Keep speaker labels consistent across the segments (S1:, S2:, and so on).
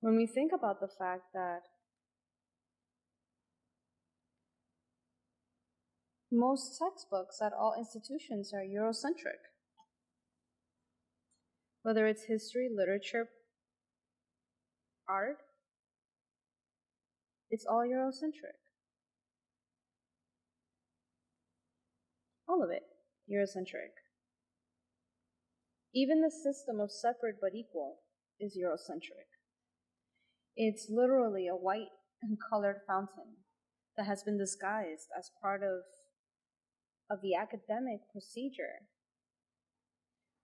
S1: When we think about the fact that most textbooks at all institutions are Eurocentric, whether it's history, literature, art, it's all Eurocentric. All of it, Eurocentric. Even the system of separate but equal is Eurocentric. It's literally a white and colored fountain that has been disguised as part of the academic procedure.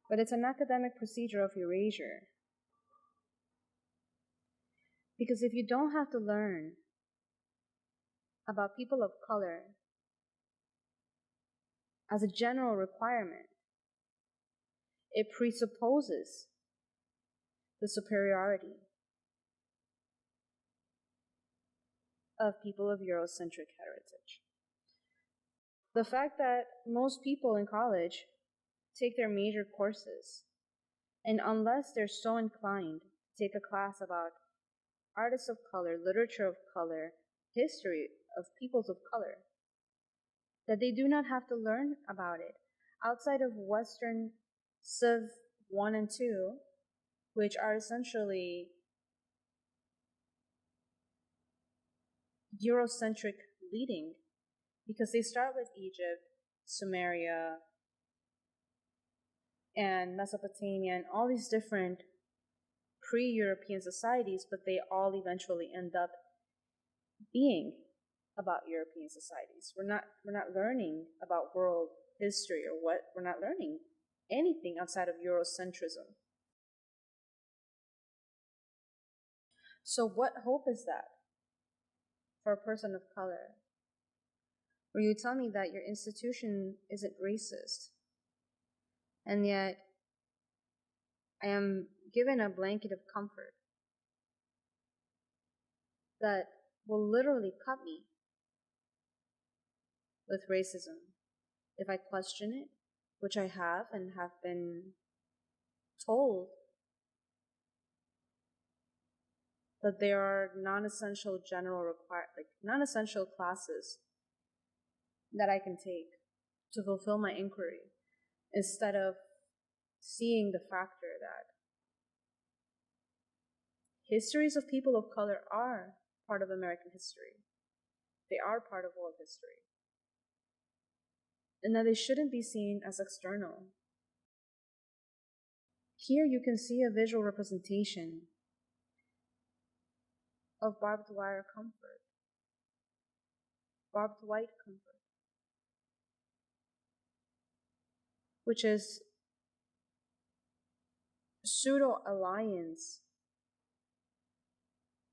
S1: But it's an academic procedure of erasure. Because if you don't have to learn about people of color as a general requirement, it presupposes the superiority of people of Eurocentric heritage. The fact that most people in college take their major courses, and unless they're so inclined to take a class about artists of color, literature of color, history of peoples of color, that they do not have to learn about it outside of Western Civ 1 and 2, which are essentially Eurocentric leading, because they start with Egypt, Sumeria, and Mesopotamia, and all these different pre-European societies, but they all eventually end up being about European societies. We're not learning about world history or what. We're not learning anything outside of Eurocentrism. So what hope is that for a person of color? Where you tell me that your institution isn't racist, and yet I am given a blanket of comfort that will literally cut me with racism if I question it, which I have and have been told that there are non-essential non-essential classes that I can take to fulfill my inquiry, instead of seeing the factor that histories of people of color are part of American history. They are part of world history. And that they shouldn't be seen as external. Here you can see a visual representation of barbed wire comfort, barbed white comfort, which is pseudo-alliance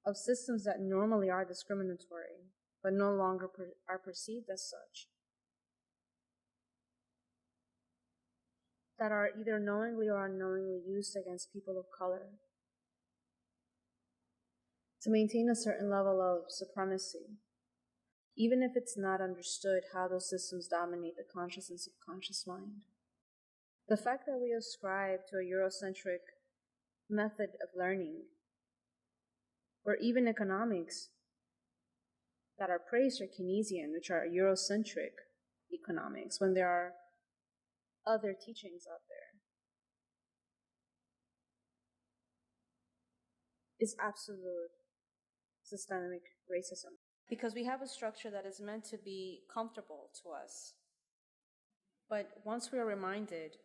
S1: of systems that normally are discriminatory, but no longer are perceived as such, that are either knowingly or unknowingly used against people of color to maintain a certain level of supremacy, even if it's not understood how those systems dominate the conscious and subconscious mind. The fact that we ascribe to a Eurocentric method of learning, or even economics that are praised are Keynesian, which are Eurocentric economics, when there are other teachings out there, is absolute systemic racism. Because we have a structure that is meant to be comfortable to us. But once we are reminded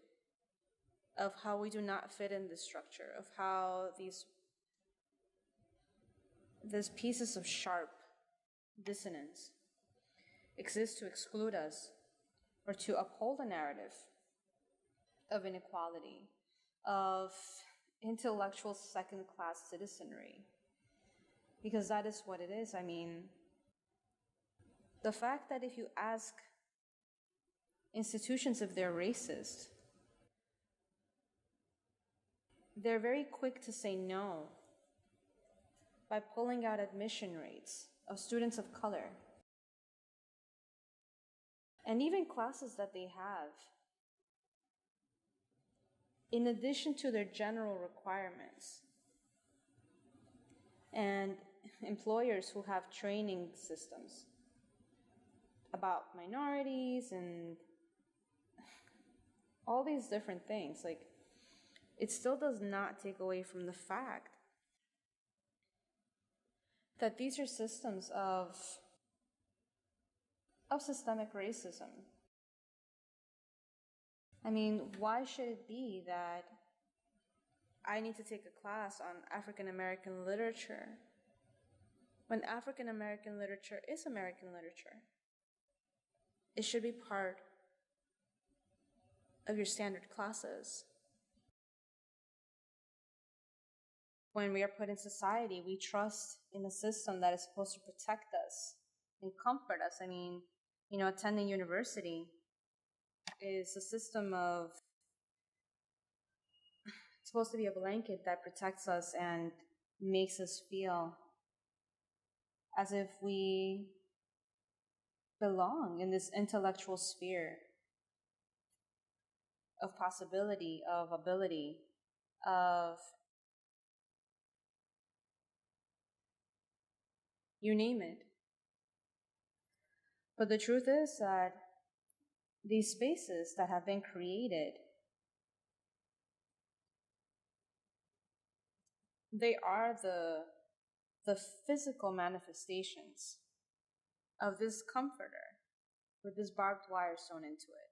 S1: of how we do not fit in this structure, of how these pieces of sharp dissonance exist to exclude us or to uphold a narrative of inequality, of intellectual second-class citizenry, because that is what it is. I mean, the fact that if you ask institutions if they're racist, they're very quick to say no by pulling out admission rates of students of color. And even classes that they have, in addition to their general requirements, and employers who have training systems about minorities and all these different things. Like, it still does not take away from the fact that these are systems of systemic racism. I mean, why should it be that I need to take a class on African American literature when African American literature is American literature? It should be part of your standard classes. When we are put in society, we trust in a system that is supposed to protect us and comfort us. I mean, attending university is a system of, it's supposed to be a blanket that protects us and makes us feel as if we belong in this intellectual sphere of possibility, of ability, of you name it. But the truth is that these spaces that have been created, they are the physical manifestations of this comforter with this barbed wire sewn into it.